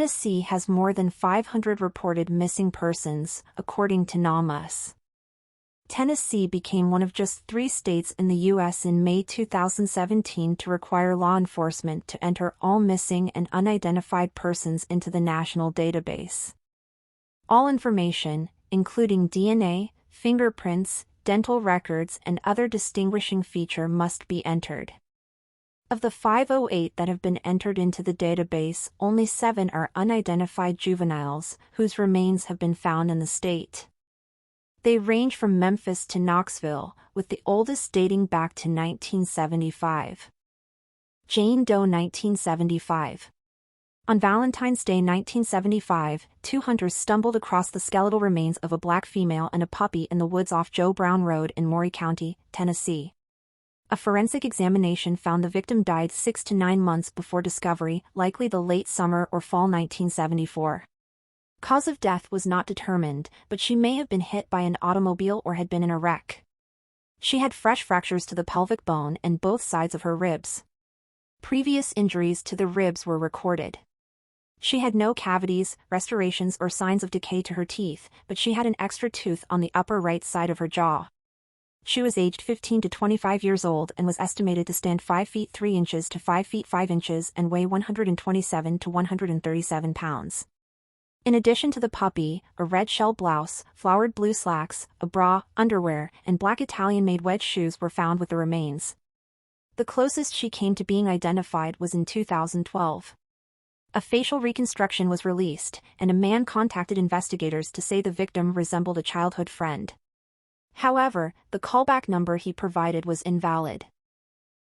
Tennessee has more than 500 reported missing persons, according to NAMUS. Tennessee became one of just 3 states in the U.S. in May 2017 to require law enforcement to enter all missing and unidentified persons into the national database. All information, including DNA, fingerprints, dental records, and other distinguishing feature must be entered. Of the 508 that have been entered into the database, only 7 are unidentified juveniles, whose remains have been found in the state. They range from Memphis to Knoxville, with the oldest dating back to 1975. Jane Doe 1975. On Valentine's Day 1975, 2 hunters stumbled across the skeletal remains of a black female and a puppy in the woods off Joe Brown Road in Maury County, Tennessee. A forensic examination found the victim died 6 to 9 months before discovery, likely the late summer or fall 1974. Cause of death was not determined, but she may have been hit by an automobile or had been in a wreck. She had fresh fractures to the pelvic bone and both sides of her ribs. Previous injuries to the ribs were recorded. She had no cavities, restorations, or signs of decay to her teeth, but she had an extra tooth on the upper right side of her jaw. She was aged 15 to 25 years old and was estimated to stand 5 feet 3 inches to 5 feet 5 inches and weigh 127 to 137 pounds. In addition to the puppy, a red shell blouse, flowered blue slacks, a bra, underwear, and black Italian-made wedge shoes were found with the remains. The closest she came to being identified was in 2012. A facial reconstruction was released, and a man contacted investigators to say the victim resembled a childhood friend. However, the callback number he provided was invalid.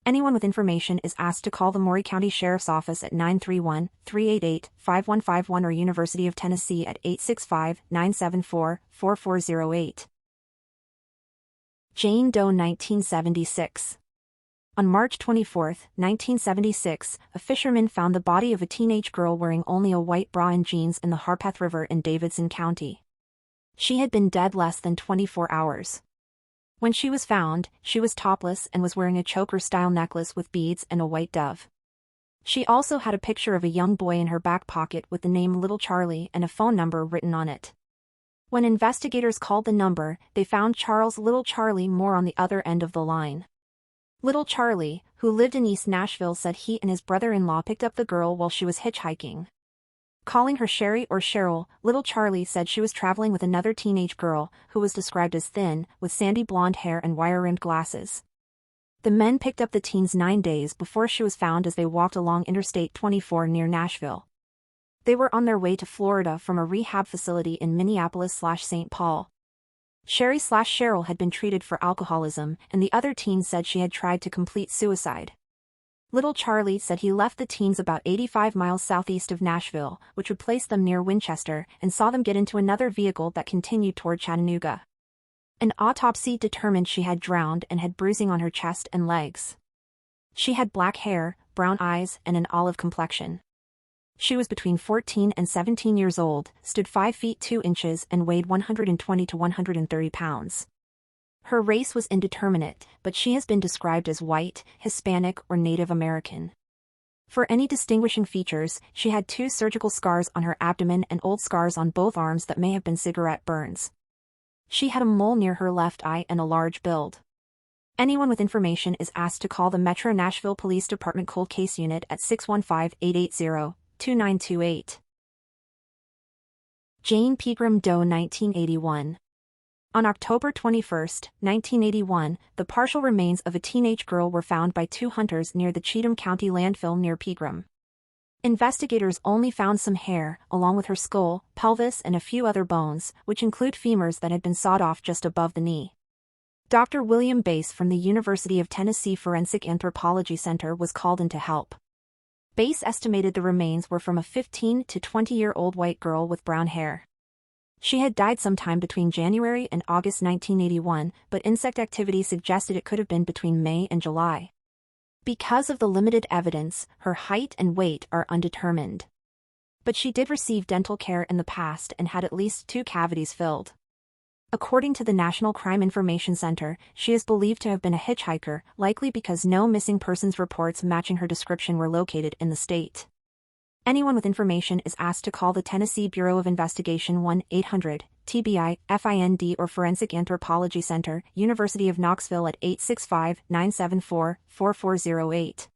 Anyone with information is asked to call the Maury County Sheriff's Office at 931-388-5151 or University of Tennessee at 865-974-4408. Jane Doe 1976. On March 24, 1976, a fisherman found the body of a teenage girl wearing only a white bra and jeans in the Harpeth River in Davidson County. She had been dead less than 24 hours. When she was found, she was topless and was wearing a choker-style necklace with beads and a white dove. She also had a picture of a young boy in her back pocket with the name Little Charlie and a phone number written on it. When investigators called the number, they found Charles Little Charlie Moore on the other end of the line. Little Charlie, who lived in East Nashville, said he and his brother-in-law picked up the girl while she was hitchhiking. Calling her Sherry or Cheryl, Little Charlie said she was traveling with another teenage girl, who was described as thin, with sandy blonde hair and wire-rimmed glasses. The men picked up the teens 9 days before she was found as they walked along Interstate 24 near Nashville. They were on their way to Florida from a rehab facility in Minneapolis/St. Paul. Sherry/Cheryl had been treated for alcoholism, and the other teen said she had tried to complete suicide. Little Charlie said he left the teens about 85 miles southeast of Nashville, which would place them near Winchester, and saw them get into another vehicle that continued toward Chattanooga. An autopsy determined she had drowned and had bruising on her chest and legs. She had black hair, brown eyes, and an olive complexion. She was between 14 and 17 years old, stood 5 feet 2 inches, and weighed 120 to 130 pounds. Her race was indeterminate, but she has been described as white, Hispanic, or Native American. For any distinguishing features, she had 2 surgical scars on her abdomen and old scars on both arms that may have been cigarette burns. She had a mole near her left eye and a large build. Anyone with information is asked to call the Metro Nashville Police Department Cold Case Unit at 615-880-2928. Jane Pegram Doe 1981. On October 21, 1981, the partial remains of a teenage girl were found by 2 hunters near the Cheatham County landfill near Pegram. Investigators only found some hair, along with her skull, pelvis, and a few other bones, which include femurs that had been sawed off just above the knee. Dr. William Bass from the University of Tennessee Forensic Anthropology Center was called in to help. Bass estimated the remains were from a 15 to 20-year-old white girl with brown hair. She had died sometime between January and August 1981, but insect activity suggested it could have been between May and July. Because of the limited evidence, her height and weight are undetermined. But she did receive dental care in the past and had at least 2 cavities filled. According to the National Crime Information Center, she is believed to have been a hitchhiker, likely because no missing persons reports matching her description were located in the state. Anyone with information is asked to call the Tennessee Bureau of Investigation 1-800-TBI-FIND or Forensic Anthropology Center, University of Knoxville at 865-974-4408.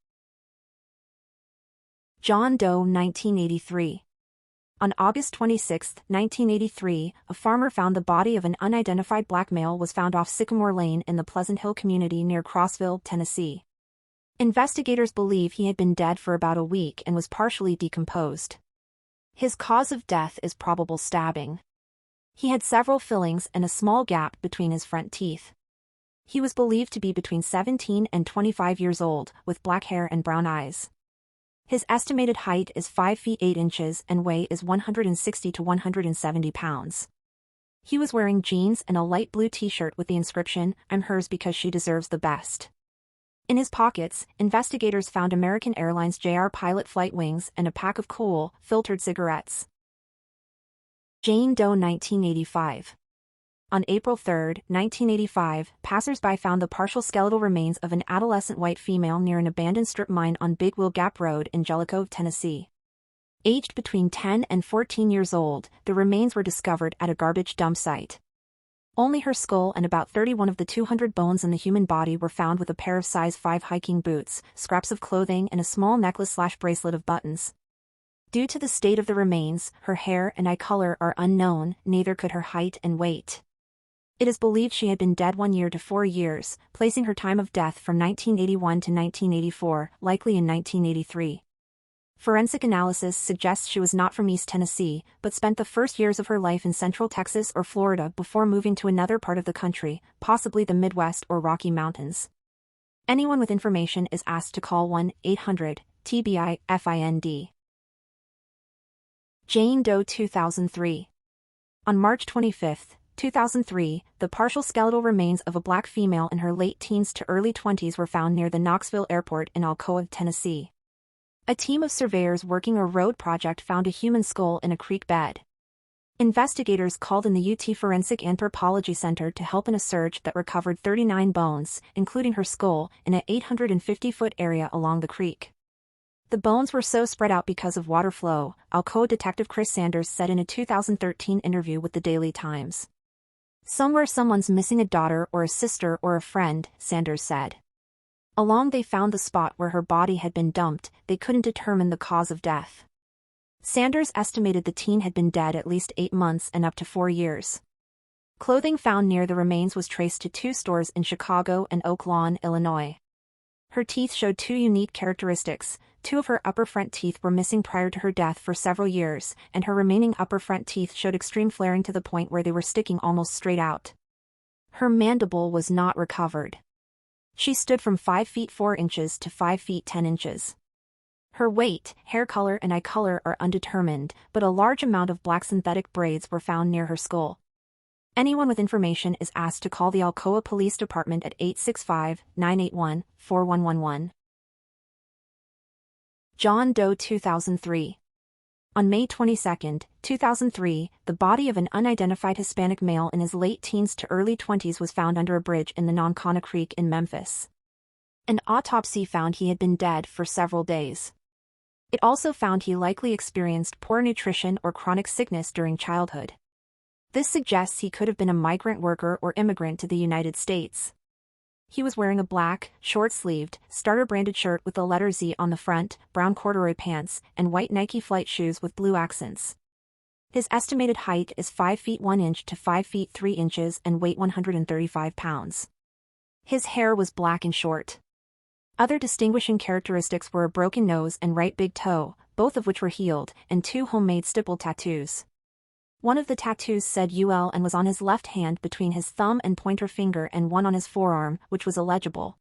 John Doe 1983. On August 26, 1983, a farmer found the body of an unidentified black male was found off Sycamore Lane in the Pleasant Hill community near Crossville, Tennessee. Investigators believe he had been dead for about a week and was partially decomposed. His cause of death is probable stabbing. He had several fillings and a small gap between his front teeth. He was believed to be between 17 and 25 years old, with black hair and brown eyes. His estimated height is 5 feet 8 inches and weight is 160 to 170 pounds. He was wearing jeans and a light blue t-shirt with the inscription, "I'm hers because she deserves the best." In his pockets, investigators found American Airlines JR pilot flight wings and a pack of cool, filtered cigarettes. Jane Doe 1985. On April 3, 1985, passers-by found the partial skeletal remains of an adolescent white female near an abandoned strip mine on Big Wheel Gap Road in Jellicoe, Tennessee. Aged between 10 and 14 years old, the remains were discovered at a garbage dump site. Only her skull and about 31 of the 200 bones in the human body were found with a pair of size 5 hiking boots, scraps of clothing and a small necklace/bracelet of buttons. Due to the state of the remains, her hair and eye color are unknown, neither could her height and weight. It is believed she had been dead 1 year to 4 years, placing her time of death from 1981 to 1984, likely in 1983. Forensic analysis suggests she was not from East Tennessee, but spent the first years of her life in Central Texas or Florida before moving to another part of the country, possibly the Midwest or Rocky Mountains. Anyone with information is asked to call 1-800-TBI-FIND. Jane Doe 2003. On March 25, 2003, the partial skeletal remains of a black female in her late teens to early 20s were found near the Knoxville Airport in Alcoa, Tennessee. A team of surveyors working a road project found a human skull in a creek bed. Investigators called in the UT Forensic Anthropology Center to help in a search that recovered 39 bones, including her skull, in an 850-foot area along the creek. The bones were so spread out because of water flow, Alcoa detective Chris Sanders said in a 2013 interview with the Daily Times. "Somewhere someone's missing a daughter or a sister or a friend," Sanders said. Along they found the spot where her body had been dumped, they couldn't determine the cause of death. Sanders estimated the teen had been dead at least 8 months and up to 4 years. Clothing found near the remains was traced to 2 stores in Chicago and Oak Lawn, Illinois. Her teeth showed 2 unique characteristics. 2 of her upper front teeth were missing prior to her death for several years, and her remaining upper front teeth showed extreme flaring to the point where they were sticking almost straight out. Her mandible was not recovered. She stood from 5 feet 4 inches to 5 feet 10 inches. Her weight, hair color and eye color are undetermined, but a large amount of black synthetic braids were found near her skull. Anyone with information is asked to call the Alcoa Police Department at 865-981-4111. John Doe 2003. On May 22, 2003, the body of an unidentified Hispanic male in his late teens to early 20s was found under a bridge in the Noncona Creek in Memphis. An autopsy found he had been dead for several days. It also found he likely experienced poor nutrition or chronic sickness during childhood. This suggests he could have been a migrant worker or immigrant to the United States. He was wearing a black, short-sleeved, starter-branded shirt with the letter Z on the front, brown corduroy pants, and white Nike flight shoes with blue accents. His estimated height is 5 feet 1 inch to 5 feet 3 inches and weight 135 pounds. His hair was black and short. Other distinguishing characteristics were a broken nose and right big toe, both of which were healed, and 2 homemade stipple tattoos. One of the tattoos said UL and was on his left hand between his thumb and pointer finger, and one on his forearm, which was illegible.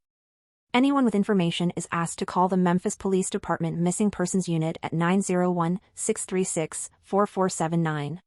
Anyone with information is asked to call the Memphis Police Department Missing Persons Unit at 901-636-4479.